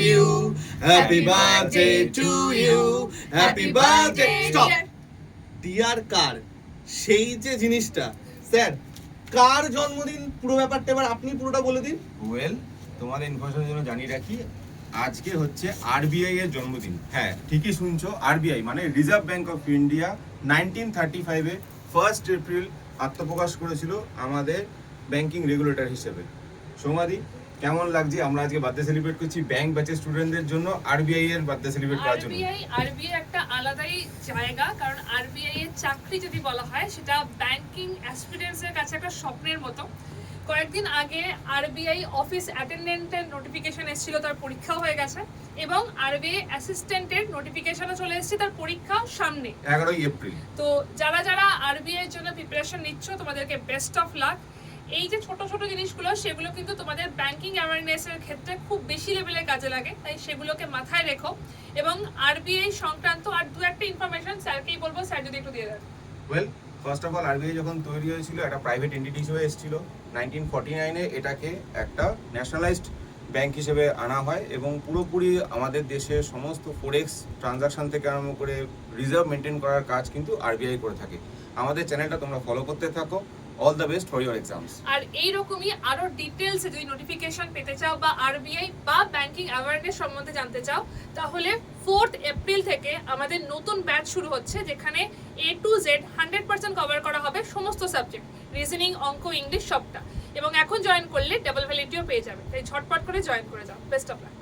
you. Happy birthday to you. Happy birthday. Stop. Dear car, সেই যে জিনিসটা, sir কার জন্মদিন পুরো ব্যাপারটা এবার আপনি পুরোটা বলে দিন। ওয়েল, তোমাদের ইনফরমেশনের জন্য জানিয়ে রাখি, আজকে হচ্ছে আরবিআই এর জন্মদিন। হ্যাঁ, ঠিকই শুনছো, আরবিআই মানে রিজার্ভ ব্যাংক অফ ইন্ডিয়া 1935-এ 1 এপ্রিল আত্মপ্রকাশ করেছিল আমাদের ব্যাংকিং রেগুলেটর হিসেবে। সৌমাদি, কেমন লাগছে? আমরা আজকে বার্থডে সেলিব্রেট করছি ব্যাংক ব্যাচের স্টুডেন্টদের জন্য, আরবিআই এর বার্থডে সেলিব্রেট করার জন্য। আরবিআই একটা আলাদাই জায়গা, কারণ আরবিআই এর চাকরি যদি বলা হয় সেটা ব্যাংকিং অ্যাসপিরেন্টস এর কাছে একটা স্বপ্নের মতো। কয়েকদিন আগে আরবিআই অফিস অ্যাটেন্ডেন্টের নোটিফিকেশন এসেছিল, তার পরীক্ষাও হয়ে গেছে, এবং আরবিআই অ্যাসিস্ট্যান্টের নোটিফিকেশনও চলে এসেছে, তার পরীক্ষাও সামনে 11 এপ্রিল। তো যারা আরবিআই এর জন্য প্রিপারেশন নিচ্ছ, তোমাদেরকে বেস্ট অফ লাক। এই যে ছোট ছোট জিনিসগুলো, সেগুলো কিন্তু তোমাদের ব্যাংকিং অ্যাওয়ারনেসের ক্ষেত্রে খুব বেশি লেভেলে কাজে লাগে, তাই সেগুলোকে মাথায় রেখো। এবং আরবিআই সংক্রান্ত আর দু একটা ইনফরমেশন স্যারকেই বলবো, স্যার যদি একটু দিয়ে দেন। Well, first of all, RBI যখন তৈরি হয়েছিল একটা প্রাইভেট এন্টিটি হিসেবে এসেছিল। 1949-এ এটাকে একটা ন্যাশনালাইজড ব্যাংক হিসেবে আনা হয় এবং পুরোপুরি আমাদের দেশের সমস্ত ফরেক্স ট্রানজাকশন থেকে আরম্ভ করে রিজার্ভ মেনটেন করার কাজ কিন্তু আরবিআই করে থাকে। আমাদের চ্যানেলটা তোমরা ফলো করতে থাকো। All the best for your exams. আর এইরকমই আরো ডিটেলসে যদি নোটিফিকেশন পেতে চাও বা আরবিআই বা ব্যাংকিং অ্যাওয়ারনেস সম্বন্ধে জানতে চাও, তাহলে 4 এপ্রিল থেকে আমাদের নতুন ব্যাচ শুরু হচ্ছে, যেখানে A to Z 100% কভার করা হবে সমস্ত সাবজেক্ট, রিজনিং, অঙ্ক, ইংলিশ সবটা। এবং এখন জয়েন করলে ডাবল ভ্যালিডিটিও পেয়ে যাবে, তাই ঝটপট করে জয়েন করে যাও। Best of luck.